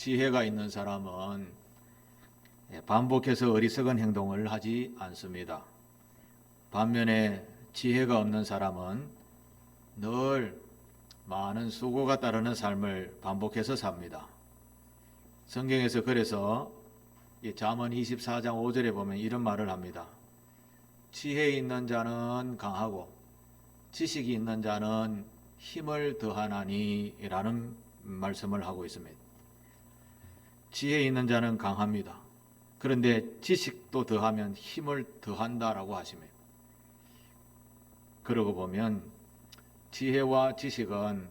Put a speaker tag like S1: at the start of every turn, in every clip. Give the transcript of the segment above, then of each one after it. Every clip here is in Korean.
S1: 지혜가 있는 사람은 반복해서 어리석은 행동을 하지 않습니다. 반면에 지혜가 없는 사람은 늘 많은 수고가 따르는 삶을 반복해서 삽니다. 성경에서 그래서 잠언 24장 5절에 보면 이런 말을 합니다. 지혜 있는 자는 강하고 지식이 있는 자는 힘을 더하나니 라는 말씀을 하고 있습니다. 지혜 있는 자는 강합니다. 그런데 지식도 더하면 힘을 더한다라고 하십니다. 그러고 보면 지혜와 지식은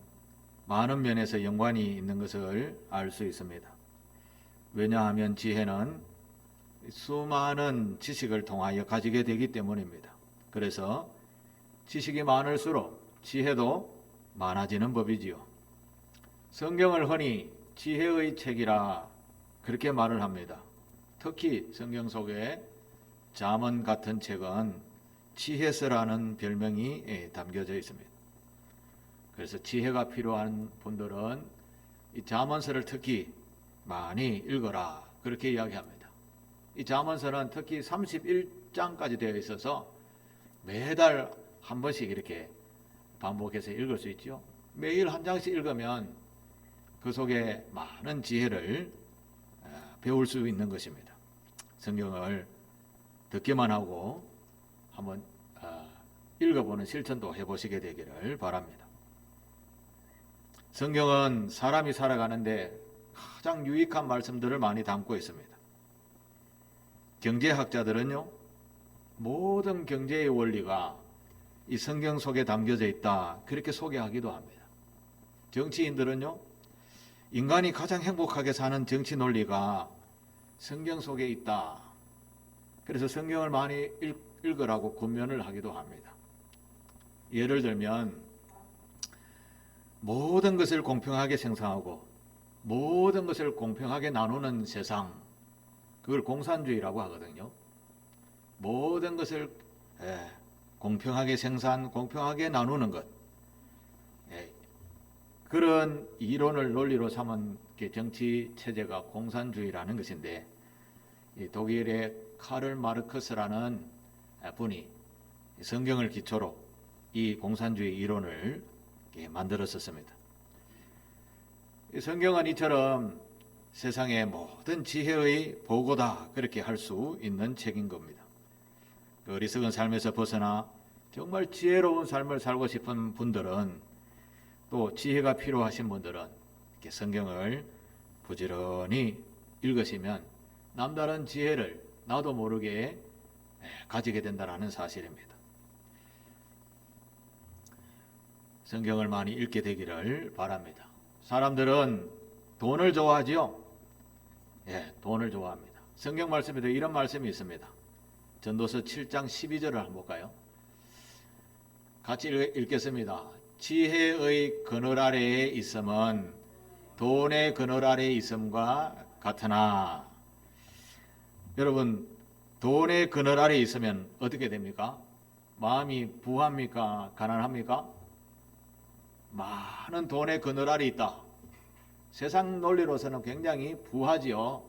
S1: 많은 면에서 연관이 있는 것을 알 수 있습니다. 왜냐하면 지혜는 수많은 지식을 통하여 가지게 되기 때문입니다. 그래서 지식이 많을수록 지혜도 많아지는 법이지요. 성경을 흔히 지혜의 책이라 그렇게 말을 합니다. 특히 성경 속에 잠언 같은 책은 지혜서라는 별명이 담겨져 있습니다. 그래서 지혜가 필요한 분들은 이 잠언서를 특히 많이 읽어라 그렇게 이야기합니다. 이 잠언서는 특히 31장까지 되어 있어서 매달 한 번씩 이렇게 반복해서 읽을 수 있죠. 매일 한 장씩 읽으면 그 속에 많은 지혜를 배울 수 있는 것입니다. 성경을 듣기만 하고 한번 읽어보는 실천도 해보시게 되기를 바랍니다. 성경은 사람이 살아가는데 가장 유익한 말씀들을 많이 담고 있습니다. 경제학자들은요, 모든 경제의 원리가 이 성경 속에 담겨져 있다 그렇게 소개하기도 합니다. 정치인들은요, 인간이 가장 행복하게 사는 정치 논리가 성경 속에 있다. 그래서 성경을 많이 읽으라고 권면을 하기도 합니다. 예를 들면 모든 것을 공평하게 생산하고 모든 것을 공평하게 나누는 세상, 그걸 공산주의라고 하거든요. 모든 것을 공평하게 생산, 공평하게 나누는 것, 그런 이론을 논리로 삼은 정치 체제가 공산주의라는 것인데, 독일의 카를 마르크스라는 분이 성경을 기초로 이 공산주의 이론을 만들었었습니다. 성경은 이처럼 세상의 모든 지혜의 보고다 그렇게 할 수 있는 책인 겁니다. 어리석은 삶에서 벗어나 정말 지혜로운 삶을 살고 싶은 분들은, 또 지혜가 필요하신 분들은 이렇게 성경을 부지런히 읽으시면 남다른 지혜를 나도 모르게 가지게 된다는 사실입니다. 성경을 많이 읽게 되기를 바랍니다. 사람들은 돈을 좋아하지요? 돈을 좋아합니다. 성경 말씀에도 이런 말씀이 있습니다. 전도서 7장 12절을 한번 볼까요? 같이 읽겠습니다. 지혜의 그늘 아래에 있음은 돈의 그늘 아래에 있음과 같으나. 여러분, 돈의 그늘 아래에 있으면 어떻게 됩니까? 마음이 부합니까? 가난합니까? 많은 돈의 그늘 아래에 있다. 세상 논리로서는 굉장히 부하지요.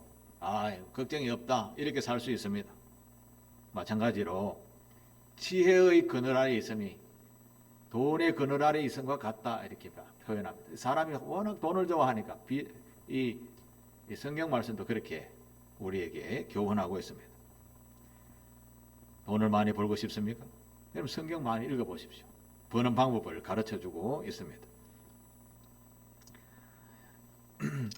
S1: 걱정이 없다. 이렇게 살 수 있습니다. 마찬가지로 지혜의 그늘 아래에 있음이 돈의 그늘 아래에 있음과 같다 이렇게 표현합니다. 사람이 워낙 돈을 좋아하니까 이 성경 말씀도 그렇게 우리에게 교훈하고 있습니다. 돈을 많이 벌고 싶습니까? 그럼 성경 많이 읽어보십시오. 버는 방법을 가르쳐주고 있습니다.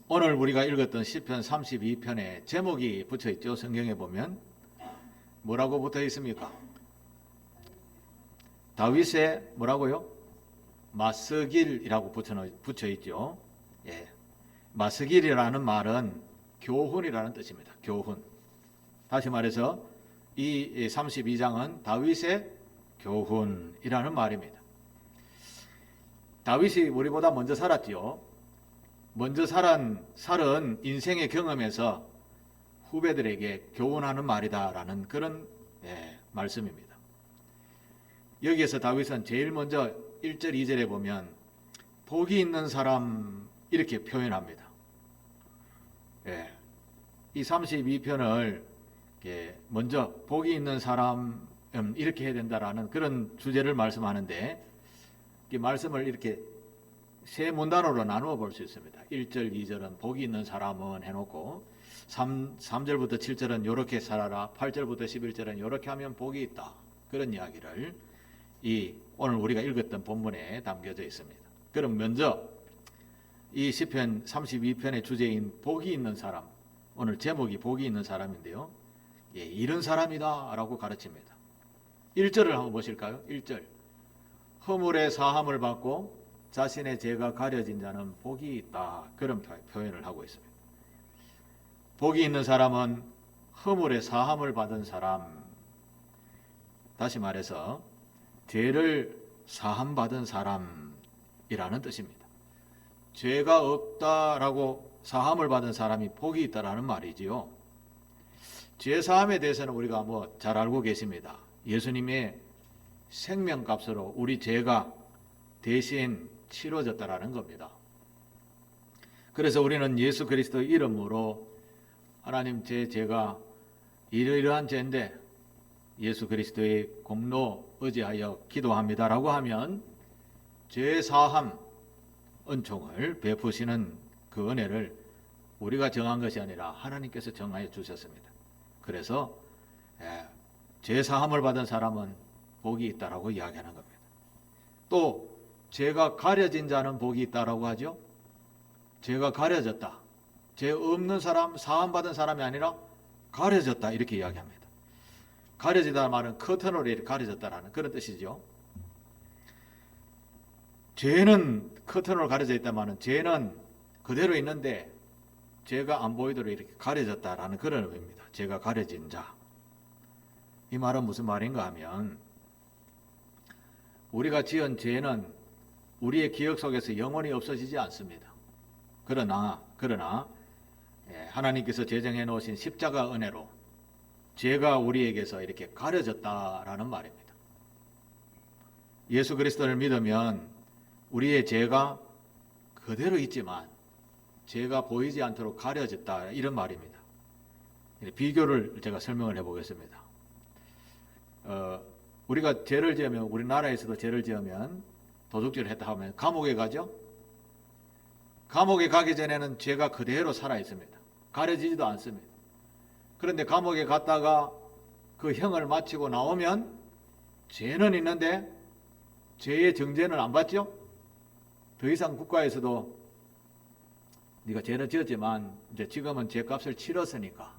S1: 오늘 우리가 읽었던 시편 32편에 제목이 붙어있죠. 성경에 보면 뭐라고 붙어 있습니까? 다윗의 뭐라고요? 마스길이라고 붙여있죠. 마스길이라는 말은 교훈이라는 뜻입니다. 교훈. 다시 말해서 이 32장은 다윗의 교훈이라는 말입니다. 다윗이 우리보다 먼저 살았지요. 먼저 살은 인생의 경험에서 후배들에게 교훈하는 말이다라는 그런 말씀입니다. 여기에서 다윗은 제일 먼저 1절 2절에 보면 복이 있는 사람 이렇게 표현합니다. 예, 이 32편을 먼저 복이 있는 사람 이렇게 해야 된다라는 그런 주제를 말씀하는데, 이 말씀을 이렇게 세 문단으로 나누어 볼 수 있습니다. 1절, 2절은 복이 있는 사람은 해놓고 3절부터 7절은 이렇게 살아라, 8절부터 11절은 이렇게 하면 복이 있다, 그런 이야기를 오늘 우리가 읽었던 본문에 담겨져 있습니다. 그럼 먼저 이 시편 32편의 주제인 복이 있는 사람, 오늘 제목이 복이 있는 사람인데요, 이런 사람이다 라고 가르칩니다. 1절을 한번 보실까요? 1절, 허물의 사함을 받고 자신의 죄가 가려진 자는 복이 있다, 그런 표현을 하고 있습니다. 복이 있는 사람은 허물의 사함을 받은 사람, 다시 말해서 죄를 사함받은 사람이라는 뜻입니다. 죄가 없다라고 사함을 받은 사람이 복이 있다라는 말이지요. 죄 사함에 대해서는 우리가 잘 알고 계십니다. 예수님의 생명값으로 우리 죄가 대신 치러졌다라는 겁니다. 그래서 우리는 예수 그리스도 이름으로 하나님, 제 죄가 이러이러한 죄인데 예수 그리스도의 공로 의지하여 기도합니다라고 하면 죄 사함 은총을 베푸시는 그 은혜를 우리가 정한 것이 아니라 하나님께서 정하여 주셨습니다. 그래서 죄 사함을 받은 사람은 복이 있다라고 이야기하는 겁니다. 또 죄가 가려진 자는 복이 있다라고 하죠. 죄가 가려졌다, 죄 없는 사람, 사함 받은 사람이 아니라 가려졌다, 이렇게 이야기합니다. 가려지다 말은 커튼으로 이렇게 가려졌다라는 그런 뜻이죠. 죄는 커튼으로 가려져 있다마는 죄는 그대로 있는데 죄가 안 보이도록 이렇게 가려졌다라는 그런 의미입니다. 죄가 가려진 자. 이 말은 무슨 말인가 하면, 우리가 지은 죄는 우리의 기억 속에서 영원히 없어지지 않습니다. 그러나 하나님께서 제정해 놓으신 십자가 은혜로 죄가 우리에게서 이렇게 가려졌다라는 말입니다. 예수 그리스도를 믿으면 우리의 죄가 그대로 있지만 죄가 보이지 않도록 가려졌다, 이런 말입니다. 비교를 제가 설명을 해보겠습니다. 우리가 죄를 지으면, 우리나라에서도 죄를 지으면 도둑질을 했다 하면 감옥에 가죠. 감옥에 가기 전에는 죄가 그대로 살아 있습니다. 가려지지도 않습니다. 그런데 감옥에 갔다가 그 형을 마치고 나오면 죄는 있는데 죄의 정죄는 안 받죠. 더 이상 국가에서도 네가 죄를 지었지만 이제 지금은 죄값을 치렀으니까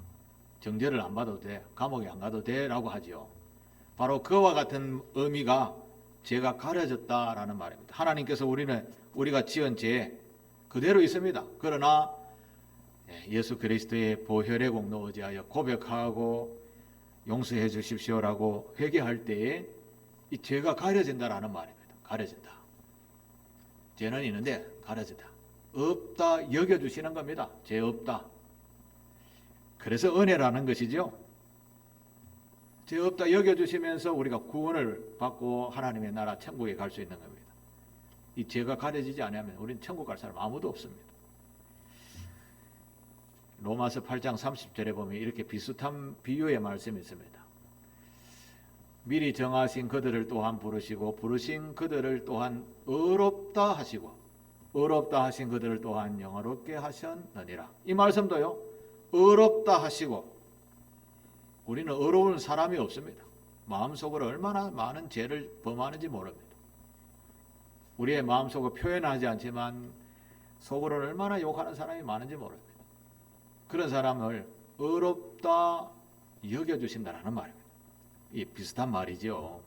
S1: 정죄를 안 받아도 돼, 감옥에 안 가도 돼 라고 하죠. 바로 그와 같은 의미가 죄가 가려졌다라는 말입니다. 하나님께서 우리가 지은 죄 그대로 있습니다. 그러나 예수 그리스도의 보혈의 공로 의지하여 고백하고 용서해 주십시오라고 회개할 때에 이 죄가 가려진다라는 말입니다. 가려진다. 죄는 있는데 가려진다. 없다 여겨주시는 겁니다. 죄 없다. 그래서 은혜라는 것이죠. 죄 없다 여겨주시면서 우리가 구원을 받고 하나님의 나라 천국에 갈 수 있는 겁니다. 이 죄가 가려지지 않으면 우리는 천국 갈 사람 아무도 없습니다. 로마서 8장 30절에 보면 이렇게 비슷한 비유의 말씀이 있습니다. 미리 정하신 그들을 또한 부르시고 부르신 그들을 또한 의롭다 하시고 의롭다 하신 그들을 또한 영화롭게 하셨느니라. 이 말씀도요, 의롭다 하시고, 우리는 의로운 사람이 없습니다. 마음속으로 얼마나 많은 죄를 범하는지 모릅니다. 우리의 마음속으로 표현하지 않지만 속으로는 얼마나 욕하는 사람이 많은지 모릅니다. 그런 사람을 의롭다 여겨주신다는 말입니다. 이 비슷한 말이죠.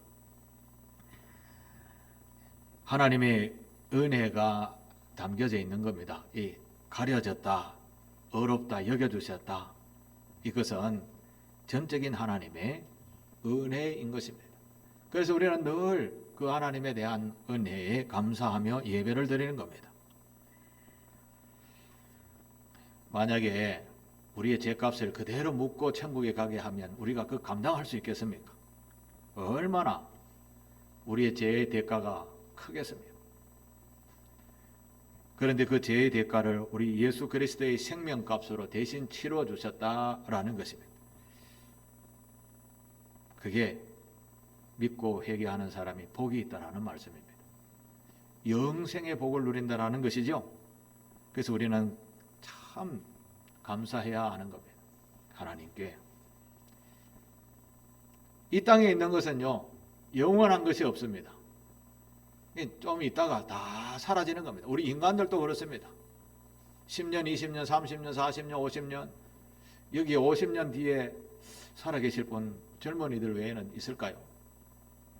S1: 하나님의 은혜가 담겨져 있는 겁니다. 이 가려졌다, 의롭다 여겨주셨다, 이것은 전적인 하나님의 은혜인 것입니다. 그래서 우리는 늘 그 하나님에 대한 은혜에 감사하며 예배를 드리는 겁니다. 만약에 우리의 죄값을 그대로 묻고 천국에 가게 하면 우리가 그 감당할 수 있겠습니까? 얼마나 우리의 죄의 대가가 크겠습니까? 그런데 그 죄의 대가를 우리 예수 그리스도의 생명값으로 대신 치러 주셨다라는 것입니다. 그게 믿고 회개하는 사람이 복이 있다라는 말씀입니다. 영생의 복을 누린다라는 것이죠. 그래서 우리는 참 감사해야 하는 겁니다. 하나님께. 이 땅에 있는 것은요, 영원한 것이 없습니다. 좀 있다가 다 사라지는 겁니다. 우리 인간들도 그렇습니다. 10년, 20년, 30년, 40년, 50년, 여기 50년 뒤에 살아계실 분 젊은이들 외에는 있을까요?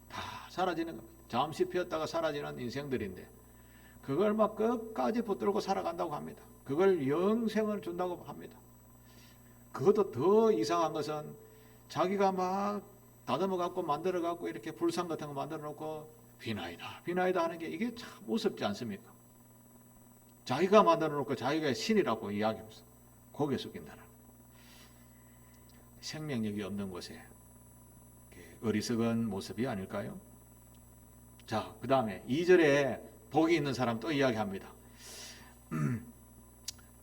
S1: 다 사라지는 겁니다. 잠시 피었다가 사라지는 인생들인데 그걸 막 끝까지 붙들고 살아간다고 합니다. 그걸 영생을 준다고 합니다. 그것도 더 이상한 것은 자기가 막 다듬어 갖고 만들어 갖고 이렇게 불상 같은 거 만들어 놓고 비나이다 비나이다 하는 게 이게 참 우습지 않습니까? 자기가 만들어 놓고 자기가 신이라고 이야기하면서 고개 숙인다는 생명력이 없는 곳에 어리석은 모습이 아닐까요? 자, 그 다음에 2절에 복이 있는 사람 또 이야기합니다.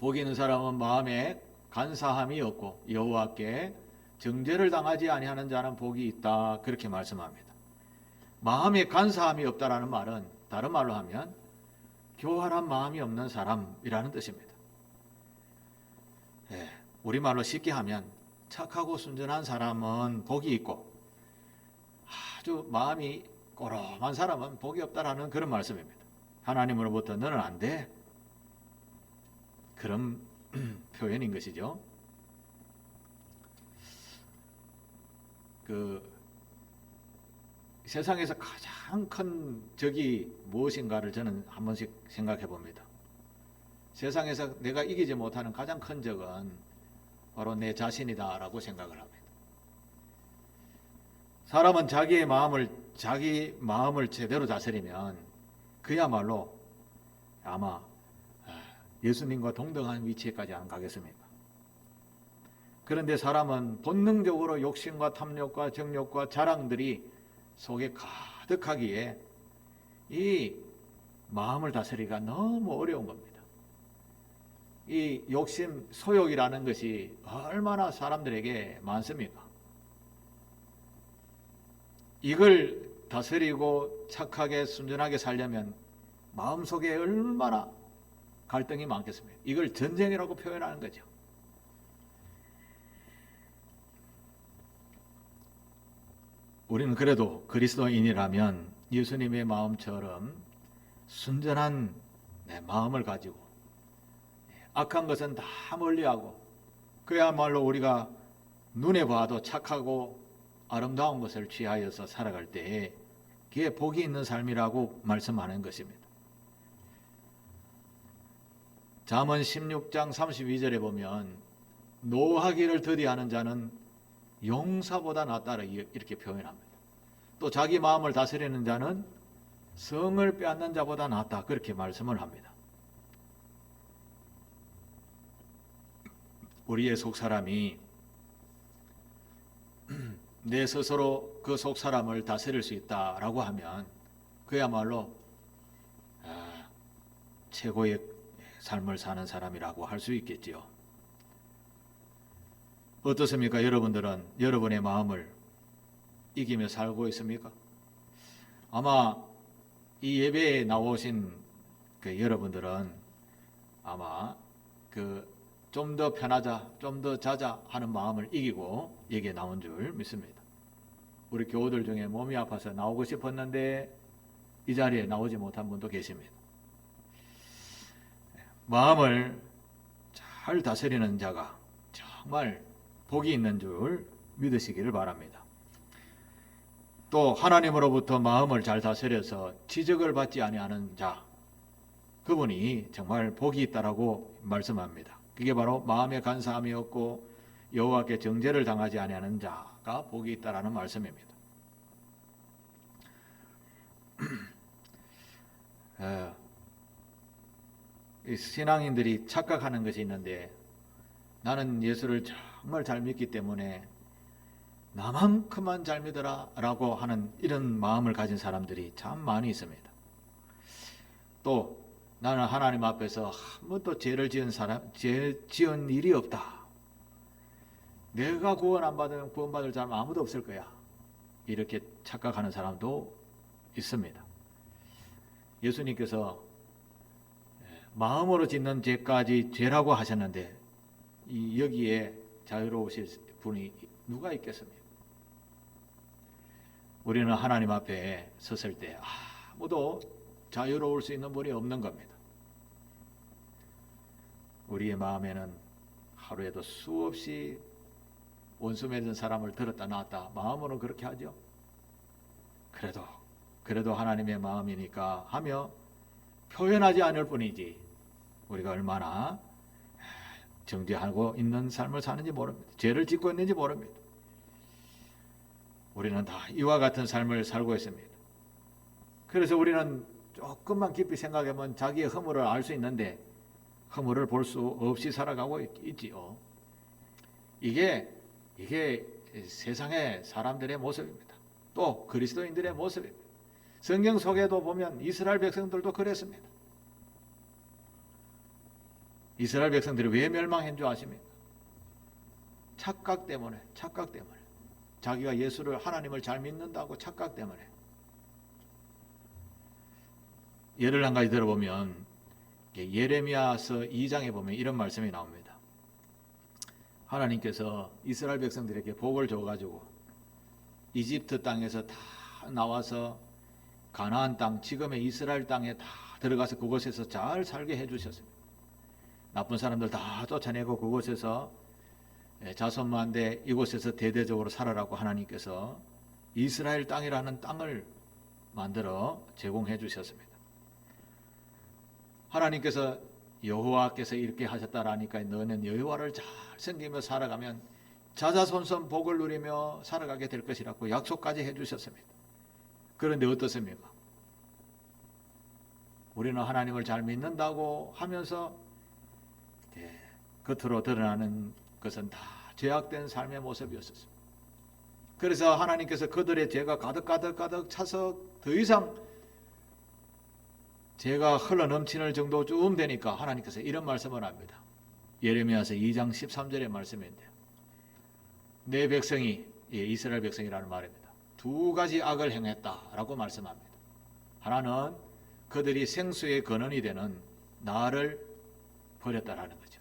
S1: 복이 있는 사람은 마음에 간사함이 없고 여호와께 정죄를 당하지 아니하는 자는 복이 있다, 그렇게 말씀합니다. 마음에 간사함이 없다라는 말은 다른 말로 하면 교활한 마음이 없는 사람이라는 뜻입니다. 우리말로 쉽게 하면 착하고 순전한 사람은 복이 있고 아주 마음이 꼬롬한 사람은 복이 없다라는 그런 말씀입니다. 하나님으로부터 너는 안 돼, 그런 표현인 것이죠. 세상에서 가장 큰 적이 무엇인가를 저는 한 번씩 생각해 봅니다. 세상에서 내가 이기지 못하는 가장 큰 적은 바로 내 자신이다라고 생각을 합니다. 사람은 자기 마음을 제대로 다스리면 그야말로 아마 예수님과 동등한 위치에까지 안 가겠습니까? 그런데 사람은 본능적으로 욕심과 탐욕과 정욕과 자랑들이 속에 가득하기에 이 마음을 다스리기가 너무 어려운 겁니다. 이 욕심, 소욕이라는 것이 얼마나 사람들에게 많습니까? 이걸 다스리고 착하게 순전하게 살려면 마음속에 얼마나 갈등이 많겠습니까? 이걸 전쟁이라고 표현하는 거죠. 우리는 그래도 그리스도인이라면 예수님의 마음처럼 순전한 마음을 가지고 악한 것은 다 멀리하고 그야말로 우리가 눈에 봐도 착하고 아름다운 것을 취하여서 살아갈 때에 그게 복이 있는 삶이라고 말씀하는 것입니다. 잠언 16장 32절에 보면 노하기를 더디하는 자는 용사보다 낫다라 이렇게 표현합니다. 또 자기 마음을 다스리는 자는 성을 빼앗는 자보다 낫다, 그렇게 말씀을 합니다. 우리의 속사람이 내 스스로 그 속사람을 다스릴 수 있다라고 하면 그야말로 최고의 삶을 사는 사람이라고 할 수 있겠지요. 어떻습니까? 여러분들은 여러분의 마음을 이기며 살고 있습니까? 아마 이 예배에 나오신 여러분들은 아마 좀 더 편하자, 좀 더 자자 하는 마음을 이기고 여기에 나온 줄 믿습니다. 우리 교우들 중에 몸이 아파서 나오고 싶었는데 이 자리에 나오지 못한 분도 계십니다. 마음을 잘 다스리는 자가 정말 복이 있는 줄 믿으시기를 바랍니다. 또 하나님으로부터 마음을 잘 다스려서 지적을 받지 아니하는 자, 그분이 정말 복이 있다라고 말씀합니다. 그게 바로 마음에 간사함이 없고 여호와께 정죄를 당하지 아니하는 자가 복이 있다라는 말씀입니다. 신앙인들이 착각하는 것이 있는데 나는 예수를 정말 잘 믿기 때문에 나만큼만 잘 믿어라 라고 하는 이런 마음을 가진 사람들이 참 많이 있습니다. 또 나는 하나님 앞에서 한 번도 죄를 지은 일이 없다. 내가 구원 안 받으면 구원받을 사람 아무도 없을 거야. 이렇게 착각하는 사람도 있습니다. 예수님께서 마음으로 짓는 죄까지 죄라고 하셨는데 여기에 자유로우실 분이 누가 있겠습니까? 우리는 하나님 앞에 섰을 때 아무도 자유로울 수 있는 분이 없는 겁니다. 우리의 마음에는 하루에도 수없이 원수 맺은 사람을 들었다 놨다 마음으로 그렇게 하죠. 그래도 하나님의 마음이니까 하며 표현하지 않을 뿐이지 우리가 얼마나 정죄하고 있는 삶을 사는지 모릅니다. 죄를 짓고 있는지 모릅니다. 우리는 다 이와 같은 삶을 살고 있습니다. 그래서 우리는 조금만 깊이 생각하면 자기의 허물을 알 수 있는데 허물을 볼 수 없이 살아가고 있지요. 이게 세상의 사람들의 모습입니다. 또 그리스도인들의 모습입니다. 성경 속에도 보면 이스라엘 백성들도 그랬습니다. 이스라엘 백성들이 왜 멸망한 줄 아십니까? 착각 때문에. 자기가 예수를 하나님을 잘 믿는다고 착각 때문에. 예를 한 가지 들어보면 예레미야서 2장에 보면 이런 말씀이 나옵니다. 하나님께서 이스라엘 백성들에게 복을 줘가지고 이집트 땅에서 다 나와서 가나안 땅, 지금의 이스라엘 땅에 다 들어가서 그곳에서 잘 살게 해주셨습니다. 나쁜 사람들 다 쫓아내고 그곳에서 자손만대 이곳에서 대대적으로 살아라고 하나님께서 이스라엘 땅이라는 땅을 만들어 제공해 주셨습니다. 하나님께서 여호와께서 이렇게 하셨다라니까 너는 여호와를 잘 섬기며 살아가면 자자손손 복을 누리며 살아가게 될 것이라고 약속까지 해주셨습니다. 그런데 어떻습니까? 우리는 하나님을 잘 믿는다고 하면서 겉으로 드러나는 것은 다 죄악된 삶의 모습이었습니다. 그래서 하나님께서 그들의 죄가 가득 차서 더 이상 죄가 흘러넘치는 정도쯤 되니까 하나님께서 이런 말씀을 합니다. 예레미야서 2장 13절의 말씀인데요. 내 백성이, 이스라엘 백성이라는 말입니다. 두 가지 악을 행했다라고 말씀합니다. 하나는 그들이 생수의 근원이 되는 나를 버렸다라는 거죠.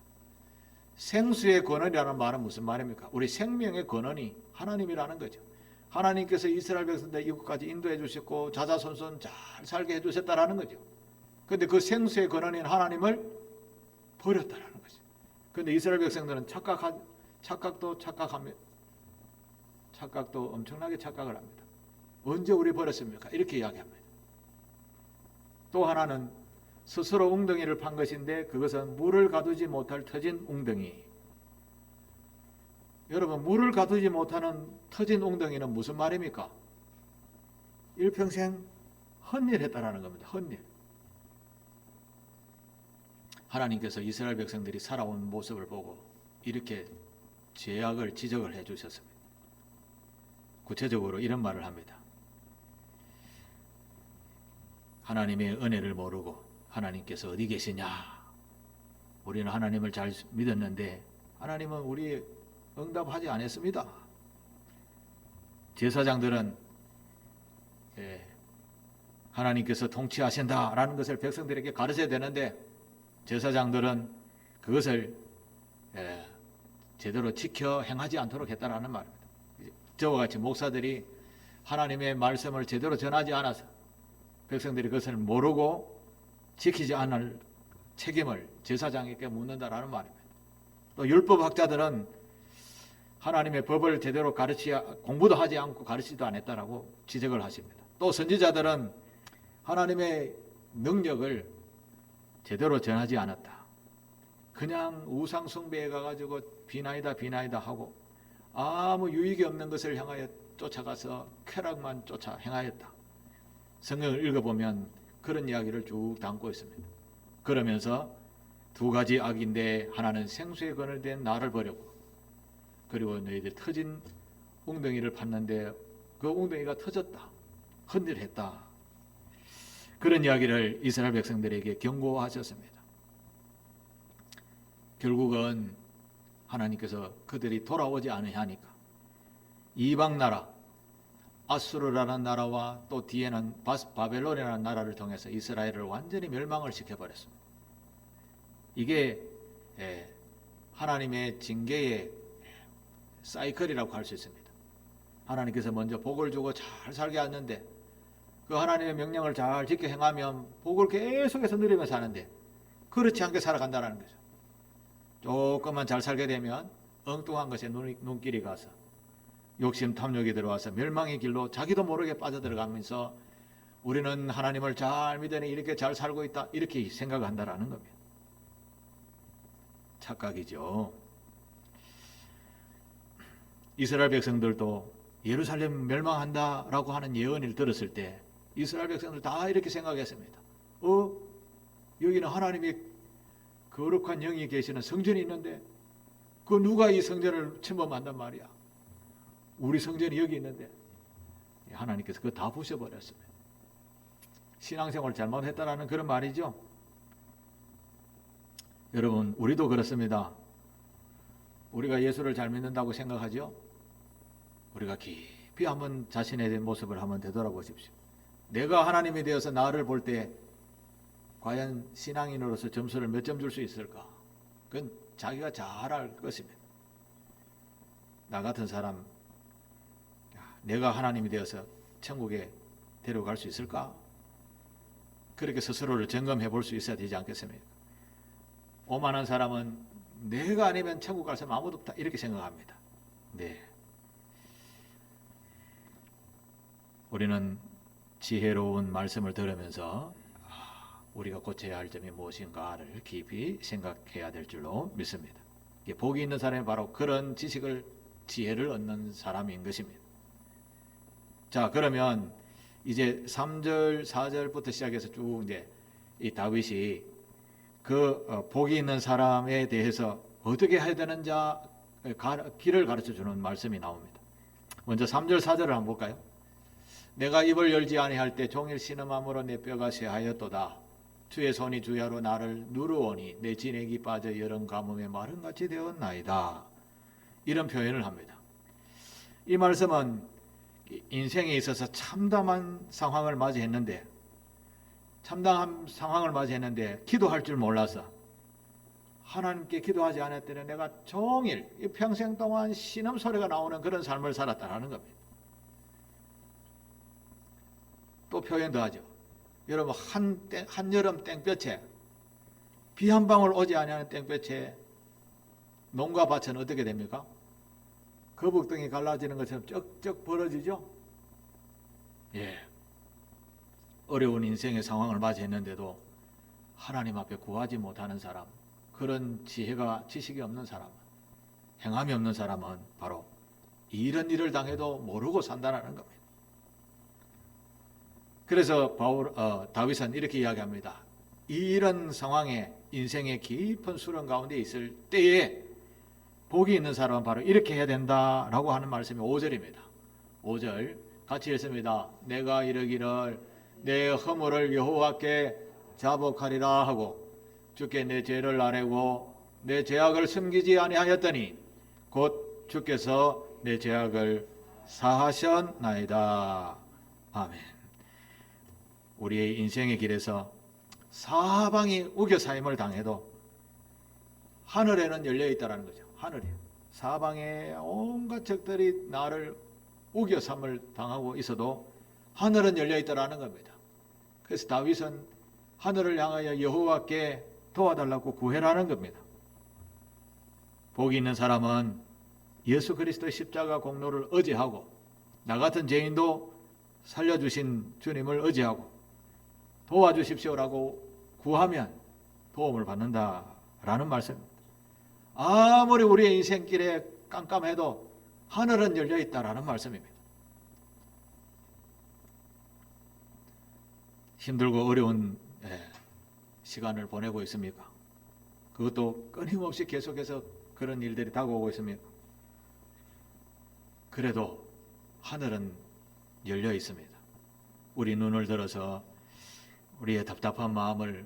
S1: 생수의 근원이라는 말은 무슨 말입니까? 우리 생명의 근원이 하나님이라는 거죠. 하나님께서 이스라엘 백성들 이곳까지 인도해 주셨고 자자손손 잘 살게 해주셨다라는 거죠. 그런데 그 생수의 근원인 하나님을 버렸다라는 거죠. 그런데 이스라엘 백성들은 착각도 엄청나게 착각을 합니다. 언제 우리 버렸습니까? 이렇게 이야기합니다. 또 하나는 스스로 웅덩이를 판 것인데 그것은 물을 가두지 못할 터진 웅덩이. 여러분, 물을 가두지 못하는 터진 웅덩이는 무슨 말입니까? 일평생 헛일했다라는 겁니다. 헛일. 하나님께서 이스라엘 백성들이 살아온 모습을 보고 이렇게 죄악을 지적을 해주셨습니다. 구체적으로 이런 말을 합니다. 하나님의 은혜를 모르고 하나님께서 어디 계시냐? 우리는 하나님을 잘 믿었는데 하나님은 우리 응답하지 않았습니다. 제사장들은 하나님께서 통치하신다라는 것을 백성들에게 가르쳐야 되는데 제사장들은 그것을 제대로 지켜 행하지 않도록 했다라는 말입니다. 저와 같이 목사들이 하나님의 말씀을 제대로 전하지 않아서 백성들이 그것을 모르고 지키지 않을 책임을 제사장에게 묻는다라는 말입니다. 또 율법학자들은 하나님의 법을 제대로 공부도 하지 않고 가르치지도 않았다라고 지적을 하십니다. 또 선지자들은 하나님의 능력을 제대로 전하지 않았다. 그냥 우상 숭배에 가가지고 비나이다 하고 아무 유익이 없는 것을 향하여 쫓아가서 쾌락만 쫓아 행하였다. 성경을 읽어보면 그런 이야기를 쭉 담고 있습니다. 그러면서 두 가지 악인데 하나는 생수의 근원이 된 나를 버렸고 그리고 너희들 터진 웅덩이를 팠는데 그 웅덩이가 터졌다. 헌일했다. 그런 이야기를 이스라엘 백성들에게 경고하셨습니다. 결국은 하나님께서 그들이 돌아오지 않으하니까 이방 나라 아수르라는 나라와 또 뒤에는 바벨론이라는 나라를 통해서 이스라엘을 완전히 멸망을 시켜버렸습니다. 이게 하나님의 징계의 사이클이라고 할 수 있습니다. 하나님께서 먼저 복을 주고 잘 살게 하는데 그 하나님의 명령을 잘 지켜 행하면 복을 계속해서 누리면서 사는데 그렇지 않게 살아간다는 거죠. 조금만 잘 살게 되면 엉뚱한 것에 눈길이 가서 욕심 탐욕이 들어와서 멸망의 길로 자기도 모르게 빠져들어가면서 우리는 하나님을 잘 믿으니 이렇게 잘 살고 있다 이렇게 생각한다라는 겁니다. 착각이죠. 이스라엘 백성들도 예루살렘 멸망한다라고 하는 예언을 들었을 때 이스라엘 백성들 다 이렇게 생각했습니다. 여기는 하나님이 거룩한 영이 계시는 성전이 있는데 그 누가 이 성전을 침범한단 말이야. 우리 성전이 여기 있는데 하나님께서 그거 다 부셔버렸습니다. 신앙생활 잘못했다라는 그런 말이죠. 여러분 우리도 그렇습니다. 우리가 예수를 잘 믿는다고 생각하죠. 우리가 깊이 한번 자신의 모습을 한번 되돌아보십시오. 내가 하나님이 되어서 나를 볼 때 과연 신앙인으로서 점수를 몇 점 줄 수 있을까? 그건 자기가 잘 알 것입니다. 나 같은 사람 내가 하나님이 되어서 천국에 데려갈 수 있을까? 그렇게 스스로를 점검해 볼 수 있어야 되지 않겠습니까? 오만한 사람은 내가 아니면 천국 갈 사람 아무도 없다 이렇게 생각합니다. 네. 우리는 지혜로운 말씀을 들으면서 우리가 고쳐야 할 점이 무엇인가를 깊이 생각해야 될 줄로 믿습니다. 복이 있는 사람이 바로 그런 지식을 지혜를 얻는 사람인 것입니다. 자, 그러면 이제 3절, 4절부터 시작해서 쭉 이제 이 다윗이 그 복이 있는 사람에 대해서 어떻게 해야 되는지 길을 가르쳐 주는 말씀이 나옵니다. 먼저 3절, 4절을 한번 볼까요? 내가 입을 열지 아니할 때 종일 신음함으로 내 뼈가 쇠하였도다. 주의 손이 주야로 나를 누르오니 내 진액이 빠져 여름 가뭄에 마름같이 되었나이다. 이런 표현을 합니다. 이 말씀은 인생에 있어서 참담한 상황을 맞이했는데 기도할 줄 몰라서 하나님께 기도하지 않았더니 내가 종일 평생 동안 신음소리가 나오는 그런 삶을 살았다는 겁니다. 또 표현 더 하죠. 여러분 한여름 땡볕에 비 한 방울 오지 아니하는 땡볕에 농가 밭은 어떻게 됩니까? 거북등이 갈라지는 것처럼 쩍쩍 벌어지죠. 예. 어려운 인생의 상황을 맞이했는데도 하나님 앞에 구하지 못하는 사람, 그런 지식이 없는 사람, 행함이 없는 사람은 바로 이런 일을 당해도 모르고 산다는 겁니다. 그래서 다윗은 이렇게 이야기합니다. 이런 상황에 인생의 깊은 수렁 가운데 있을 때에 복이 있는 사람은 바로 이렇게 해야 된다라고 하는 말씀이 5절입니다. 5절 같이 읽습니다. 내가 이르기를 내 허물을 여호와께 자복하리라 하고 주께 내 죄를 아뢰고 내 죄악을 숨기지 아니하였더니 곧 주께서 내 죄악을 사하셨나이다. 아멘. 우리의 인생의 길에서 사방이 우겨사임을 당해도 하늘에는 열려있다는 거죠. 하늘에 사방에 온갖 적들이 나를 우겨삼을 당하고 있어도 하늘은 열려있다는 겁니다. 그래서 다윗은 하늘을 향하여 여호와께 도와달라고 구해라는 겁니다. 복이 있는 사람은 예수 그리스도의 십자가 공로를 의지하고 나 같은 죄인도 살려주신 주님을 의지하고 도와주십시오라고 구하면 도움을 받는다라는 말씀입니다. 아무리 우리의 인생길에 깜깜해도 하늘은 열려있다라는 말씀입니다. 힘들고 어려운 시간을 보내고 있습니까? 그것도 끊임없이 계속해서 그런 일들이 다가오고 있습니까? 그래도 하늘은 열려 있습니다. 우리 눈을 들어서 우리의 답답한 마음을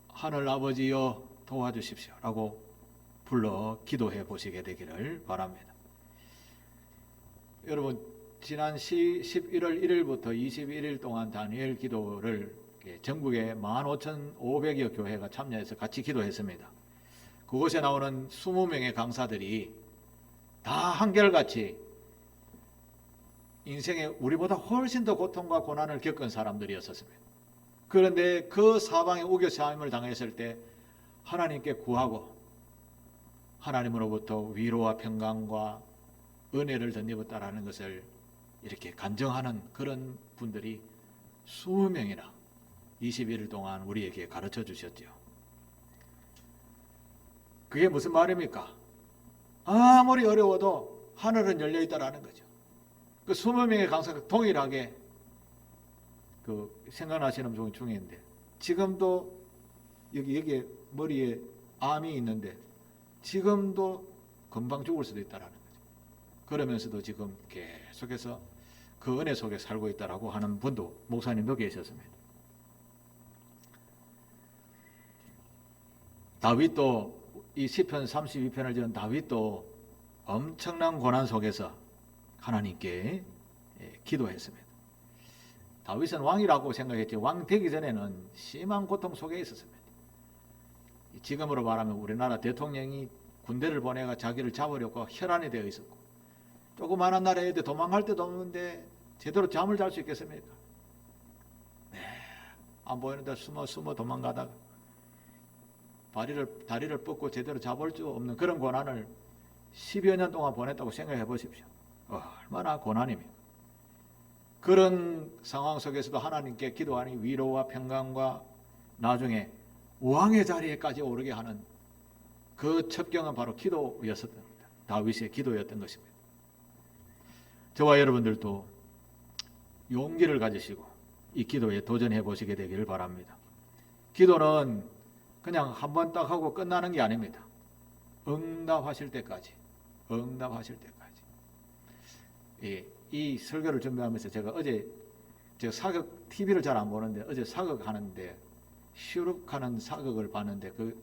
S1: 하늘 아버지여 도와주십시오 라고 불러 기도해 보시게 되기를 바랍니다. 여러분, 지난 11월 1일부터 21일 동안 다니엘 기도를 전국에 15,500여 교회가 참여해서 같이 기도했습니다. 그곳에 나오는 20명의 강사들이 다 한결같이 인생에 우리보다 훨씬 더 고통과 고난을 겪은 사람들이었습니다. 그런데 그 사방에 우겨싸임을 당했을 때 하나님께 구하고 하나님으로부터 위로와 평강과 은혜를 덧입었다라는 것을 이렇게 간증하는 그런 분들이 20명이나 21일 동안 우리에게 가르쳐 주셨죠. 그게 무슨 말입니까? 아무리 어려워도 하늘은 열려 있다라는 거죠. 그 20명의 강사가 동일하게 생각나시는 분 중에 있는데, 지금도 여기에 머리에 암이 있는데 지금도 금방 죽을 수도 있다라는 거죠. 그러면서도 지금 계속해서 그 은혜 속에 살고 있다라고 하는 분도, 목사님도 계셨습니다. 다윗도, 이 시편 32편을 지은 다윗도 엄청난 고난 속에서 하나님께 기도했습니다. 다윗은 왕이라고 생각했지 왕 되기 전에는 심한 고통 속에 있었습니다. 지금으로 말하면 우리나라 대통령이 군대를 보내가 자기를 잡으려고 혈안이 되어 있었고, 조그마한 나라에 도망갈 데도 없는데 제대로 잠을 잘 수 있겠습니까? 네, 안 보이는데 숨어 도망가다가 다리를 뻗고 제대로 잡을 수 없는 그런 고난을 10여 년 동안 보냈다고 생각해 보십시오. 얼마나 고난입니까? 그런 상황 속에서도 하나님께 기도하니 위로와 평강과 나중에 왕의 자리에까지 오르게 하는 그 첩경은 바로 기도였었던 겁니다. 다윗의 기도였던 것입니다. 저와 여러분들도 용기를 가지시고 이 기도에 도전해 보시게 되기를 바랍니다. 기도는 그냥 한 번 딱 하고 끝나는 게 아닙니다. 응답하실 때까지. 이 설교를 준비하면서 제가 사극 TV를 잘 안 보는데 어제 사극하는데 슈룩하는 사극을 봤는데 그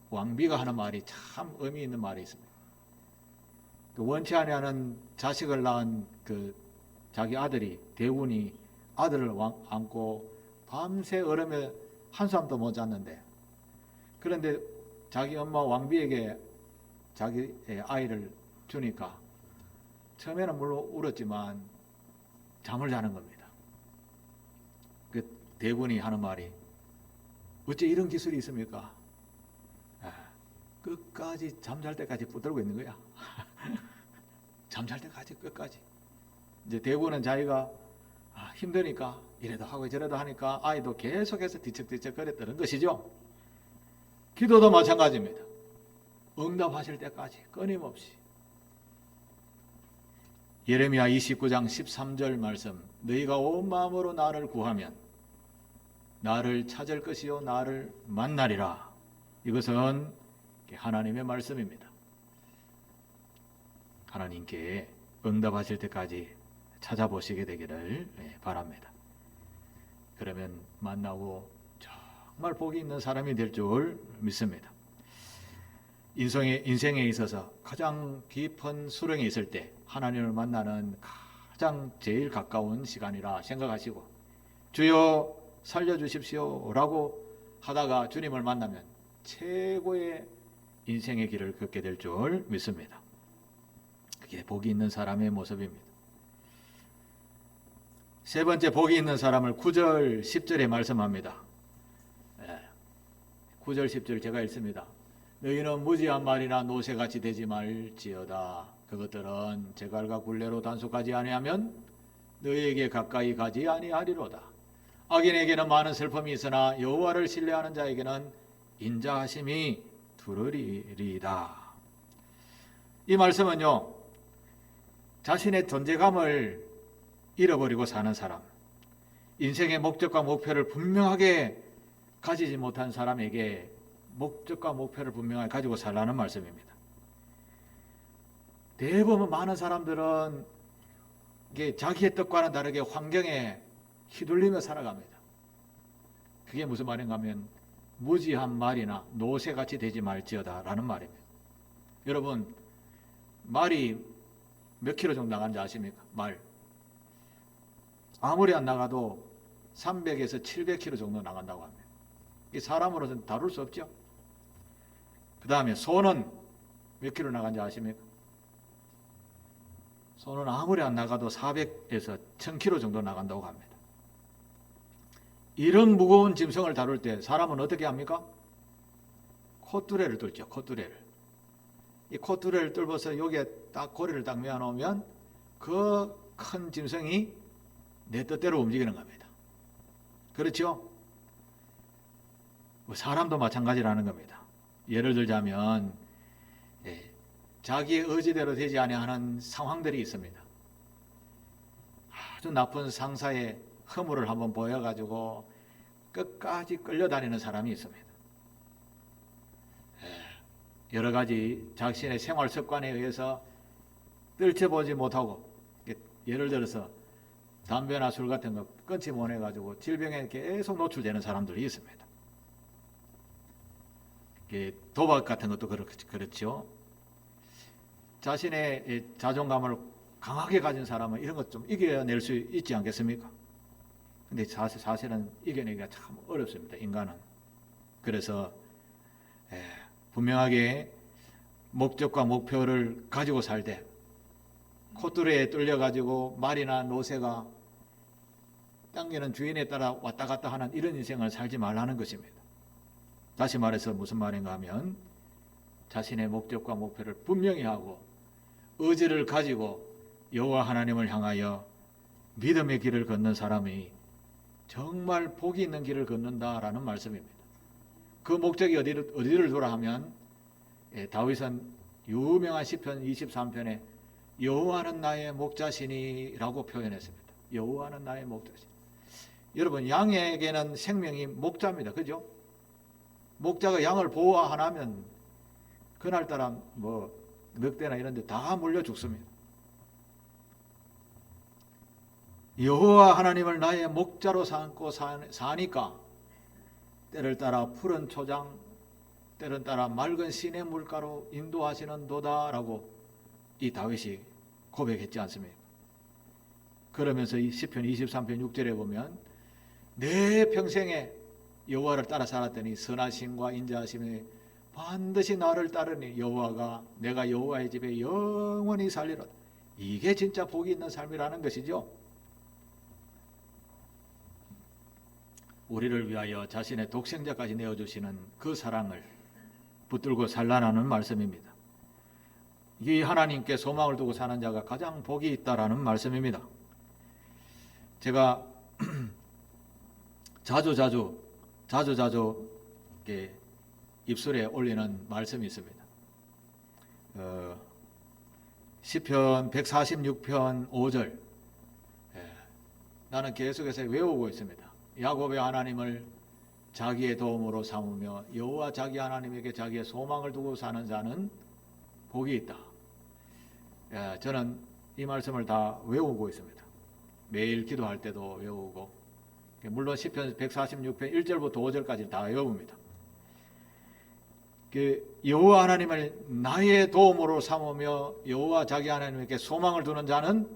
S1: 왕비가 하는 말이 참 의미 있는 말이 있습니다. 그 원치 아니하는 자식을 낳은 그 자기 아들이, 대군이 아들을 안고 밤새 얼음에 한숨도 못 잤는데, 그런데 자기 엄마 왕비에게 자기의 아이를 주니까 처음에는 물론 울었지만 잠을 자는 겁니다. 그 대군이 하는 말이, 어째 이런 기술이 있습니까? 끝까지 잠잘 때까지 붙들고 있는 거야. 잠잘 때까지 끝까지. 이제 대군은 자기가 힘드니까 이래도 하고 저래도 하니까 아이도 계속해서 뒤척뒤척 거렸다는 것이죠. 기도도 마찬가지입니다. 응답하실 때까지 끊임없이. 예레미야 29장 13절 말씀, 너희가 온 마음으로 나를 구하면 나를 찾을 것이요 나를 만나리라. 이것은 하나님의 말씀입니다. 하나님께 응답하실 때까지 찾아보시게 되기를 바랍니다. 그러면 만나고 정말 복이 있는 사람이 될 줄 믿습니다. 인생에 있어서 가장 깊은 수렁에 있을 때 하나님을 만나는 가장 제일 가까운 시간이라 생각하시고, 주여 살려주십시오 라고 하다가 주님을 만나면 최고의 인생의 길을 걷게 될 줄 믿습니다. 그게 복이 있는 사람의 모습입니다. 세 번째, 복이 있는 사람을 9절 10절에 말씀합니다. 9절 10절 제가 읽습니다. 너희는 무지한 말이나 노새같이 되지 말지어다. 그것들은 제갈과 굴레로 단속하지 아니하면 너희에게 가까이 가지 아니하리로다. 악인에게는 많은 슬픔이 있으나 여호와를 신뢰하는 자에게는 인자하심이 두루리리이다. 이 말씀은요, 자신의 존재감을 잃어버리고 사는 사람, 인생의 목적과 목표를 분명하게 가지지 못한 사람에게 목적과 목표를 분명하게 가지고 살라는 말씀입니다. 대부분 많은 사람들은 이게 자기의 뜻과는 다르게 환경에 휘둘리며 살아갑니다. 그게 무슨 말인가 하면 무지한 말이나 노새같이 되지 말지어다 라는 말입니다. 여러분, 말이 몇 킬로 정도 나가는지 아십니까? 말 아무리 안 나가도 300에서 700킬로 정도 나간다고 합니다. 이 사람으로서는 다룰 수 없죠. 그 다음에 소는 몇 킬로 나간지 아십니까? 소는 아무리 안 나가도 400에서 1000킬로 정도 나간다고 합니다. 이런 무거운 짐승을 다룰 때 사람은 어떻게 합니까? 콧두레를 뚫죠. 콧두레를. 이 콧두레를 뚫어서 여기에 딱 고리를 딱 메어놓으면 그 큰 짐승이 내 뜻대로 움직이는 겁니다. 그렇죠? 사람도 마찬가지라는 겁니다. 예를 들자면 자기의 의지대로 되지 아니하는 상황들이 있습니다. 아주 나쁜 상사의 허물을 한번 보여가지고 끝까지 끌려다니는 사람이 있습니다. 여러 가지 자신의 생활 습관에 의해서 떨쳐보지 못하고, 예를 들어서 담배나 술 같은 거 끊지 못해가지고 질병에 계속 노출되는 사람들이 있습니다. 도박 같은 것도 그렇죠. 자신의 자존감을 강하게 가진 사람은 이런 것 좀 이겨낼 수 있지 않겠습니까? 근데 사실은 이겨내기가 참 어렵습니다. 인간은. 그래서 분명하게 목적과 목표를 가지고 살 때 콧뚜레에 뚫려가지고 말이나 노새가 당기는 주인에 따라 왔다 갔다 하는 이런 인생을 살지 말라는 것입니다. 다시 말해서 무슨 말인가 하면 자신의 목적과 목표를 분명히 하고 의지를 가지고 여호와 하나님을 향하여 믿음의 길을 걷는 사람이 정말 복이 있는 길을 걷는다라는 말씀입니다. 그 목적이 어디를 두라 하면 다윗은 유명한 시편 23편에 여호와는 나의 목자시니라고 표현했습니다. 여호와는 나의 목자시니. 여러분, 양에게는 생명이 목자입니다. 그죠? 목자가 양을 보호 안 하면 그날따라 늑대나 이런 데 다 물려 죽습니다. 여호와 하나님을 나의 목자로 삼고 사니까 때를 따라 푸른 초장, 때를 따라 맑은 시내 물가로 인도하시는 도다라고 이 다윗이 고백했지 않습니까? 그러면서 이 시편 23편 6절에 보면 내 평생에 여호와를 따라 살았더니 선하심과 인자하심이 반드시 나를 따르니 여호와가 내가 여호와의 집에 영원히 살리로다. 이게 진짜 복이 있는 삶이라는 것이죠. 우리를 위하여 자신의 독생자까지 내어주시는 그 사랑을 붙들고 살라는 말씀입니다. 이 하나님께 소망을 두고 사는 자가 가장 복이 있다라는 말씀입니다. 제가 자주 입술에 올리는 말씀이 있습니다. 시편 146편 5절. 나는 계속해서 외우고 있습니다. 야곱의 하나님을 자기의 도움으로 삼으며 여호와 자기 하나님에게 자기의 소망을 두고 사는 자는 복이 있다. 저는 이 말씀을 다 외우고 있습니다. 매일 기도할 때도 외우고, 물론 시편 146편 1절부터 5절까지 다 외웁니다. 여호와 하나님을 나의 도움으로 삼으며 여호와 자기 하나님에게 소망을 두는 자는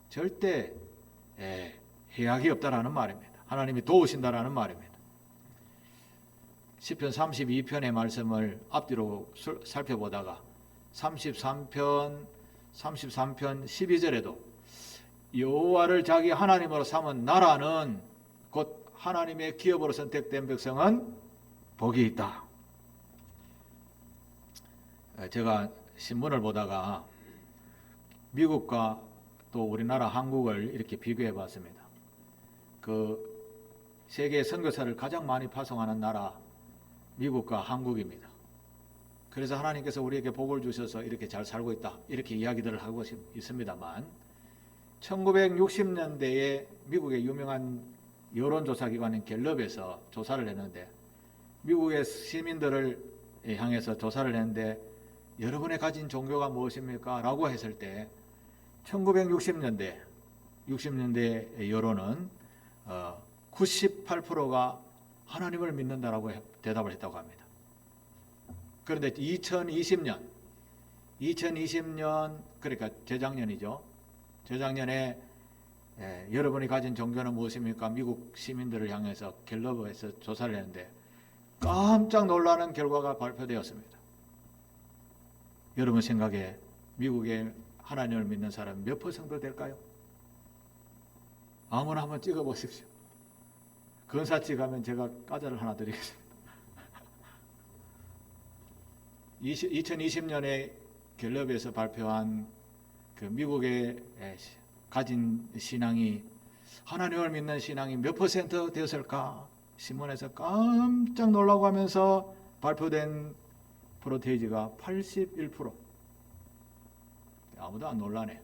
S1: 절대 해악이 없다라는 말입니다. 하나님이 도우신다라는 말입니다. 시편 32편의 말씀을 앞뒤로 살펴보다가 33편 12절에도 여호와를 자기 하나님으로 삼은 나라는 곧 하나님의 기업으로 선택된 백성은 복이 있다. 제가 신문을 보다가 미국과 또 우리나라 한국을 이렇게 비교해 봤습니다. 그 세계 선교사를 가장 많이 파송하는 나라 미국과 한국입니다. 그래서 하나님께서 우리에게 복을 주셔서 이렇게 잘 살고 있다, 이렇게 이야기들을 하고 있습니다만 1960년대에 미국의 유명한 여론조사기관인 갤럽에서 조사를 했는데, 미국의 시민들을 향해서 조사를 했는데 여러분의 가진 종교가 무엇입니까? 라고 했을 때 1960년대 여론은 98%가 하나님을 믿는다라고 대답을 했다고 합니다. 그런데 2020년 그러니까 재작년이죠. 재작년에 여러분이 가진 종교는 무엇입니까? 미국 시민들을 향해서 갤럽에서 조사를 했는데 깜짝 놀라는 결과가 발표되었습니다. 여러분 생각에 미국에 하나님을 믿는 사람 몇 퍼센트 될까요? 아무나 한번 찍어 보십시오. 근사치 가면 제가 과자를 하나 드리겠습니다. 2020년에 갤럽에서 발표한 그 미국의 가진 신앙이, 하나님을 믿는 신앙이 몇 퍼센트 되었을까? 신문에서 깜짝 놀라고 하면서 발표된 프로테이지가 81%. 아무도 안 놀라네.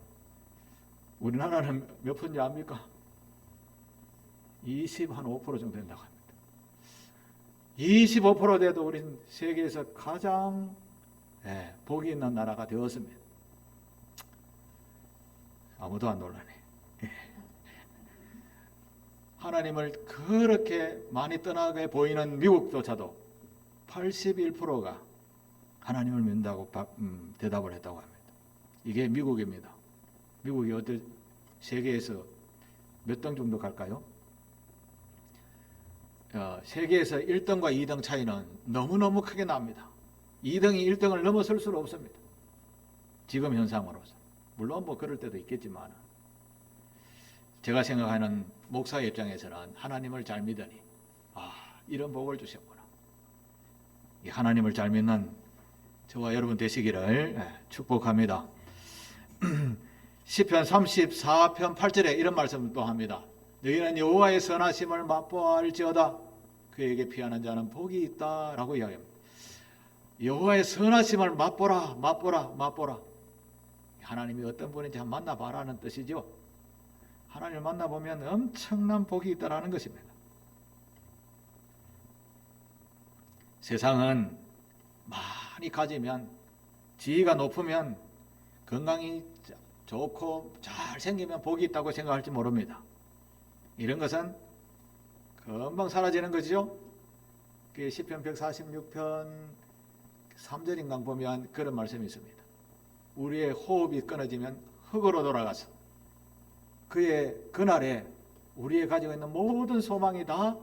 S1: 우리나라는 몇 퍼센트 압니까? 25% 정도 된다고 합니다. 25% 돼도 우리는 세계에서 가장 복이 있는 나라가 되었습니다. 아무도 안 놀라네. 하나님을 그렇게 많이 떠나게 보이는 미국조차도 81%가 하나님을 믿는다고 대답을 했다고 합니다. 이게 미국입니다. 미국이 어때? 세계에서 몇 등 정도 갈까요? 세계에서 1등과 2등 차이는 너무너무 크게 납니다. 2등이 1등을 넘어설 수는 없습니다. 지금 현상으로서. 물론 뭐 그럴 때도 있겠지만, 제가 생각하는 목사의 입장에서는 하나님을 잘 믿으니 이런 복을 주셨구나. 이 하나님을 잘 믿는 저와 여러분 되시기를 축복합니다. 시편 34편 8절에 이런 말씀을 또 합니다. 너희는 여호와의 선하심을 맛보아할지어다. 그에게 피하는 자는 복이 있다라고 이야기합니다. 여호와의 선하심을 맛보라, 맛보라, 맛보라. 하나님이 어떤 분인지 한번 만나봐라는 뜻이죠. 하나님을 만나보면 엄청난 복이 있다라는 것입니다. 세상은 많이 가지면, 지위가 높으면, 건강이 좋고 잘생기면 복이 있다고 생각할지 모릅니다. 이런 것은 금방 사라지는 거죠. 시편 146편 3절인가 보면 그런 말씀이 있습니다. 우리의 호흡이 끊어지면 흙으로 돌아가서 그날에 우리의 가지고 있는 모든 소망이 다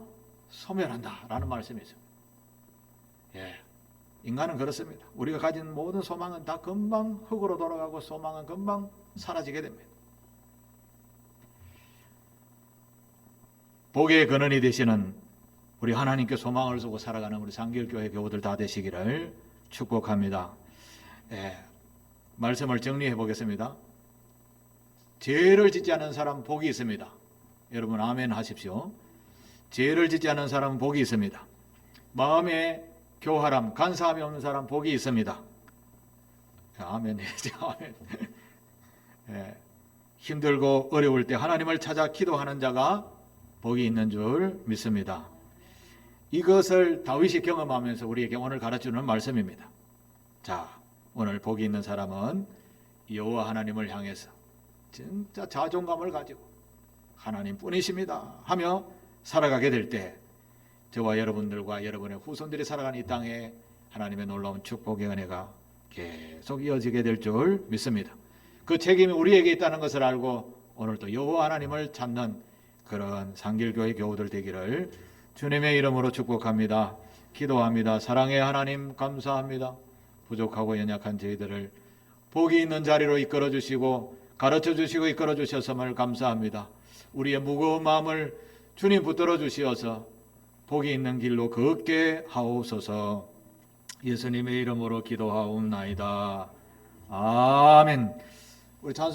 S1: 소멸한다 라는 말씀이 있습니다. 인간은 그렇습니다. 우리가 가진 모든 소망은 다 금방 흙으로 돌아가고 소망은 금방 사라지게 됩니다. 복의 근원이 되시는 우리 하나님께 소망을 두고 살아가는 우리 상길교회 교우들 다 되시기를 축복합니다. 말씀을 정리해 보겠습니다. 죄를 짓지 않은 사람 복이 있습니다. 여러분 아멘 하십시오. 죄를 짓지 않은 사람은 복이 있습니다. 마음에 교활함, 간사함이 없는 사람 복이 있습니다. 아멘 해야지. 아멘. 힘들고 어려울 때 하나님을 찾아 기도하는 자가 복이 있는 줄 믿습니다. 이것을 다윗이 경험하면서 우리에게 오늘 가르쳐주는 말씀입니다. 자, 오늘 복이 있는 사람은 여호와 하나님을 향해서 진짜 자존감을 가지고 하나님뿐이십니다 하며 살아가게 될 때 저와 여러분들과 여러분의 후손들이 살아가는 이 땅에 하나님의 놀라운 축복의 은혜가 계속 이어지게 될 줄 믿습니다. 그 책임이 우리에게 있다는 것을 알고 오늘도 여호와 하나님을 찾는 그런 상길교회 교우들 되기를 주님의 이름으로 축복합니다. 기도합니다. 사랑의 하나님 감사합니다. 부족하고 연약한 저희들을 복이 있는 자리로 이끌어 주시고 가르쳐 주시고 이끌어 주셨음을 감사합니다. 우리의 무거운 마음을 주님 붙들어 주시어서 복이 있는 길로 걷게 하옵소서. 예수님의 이름으로 기도하옵나이다. 아멘. 우리 찬송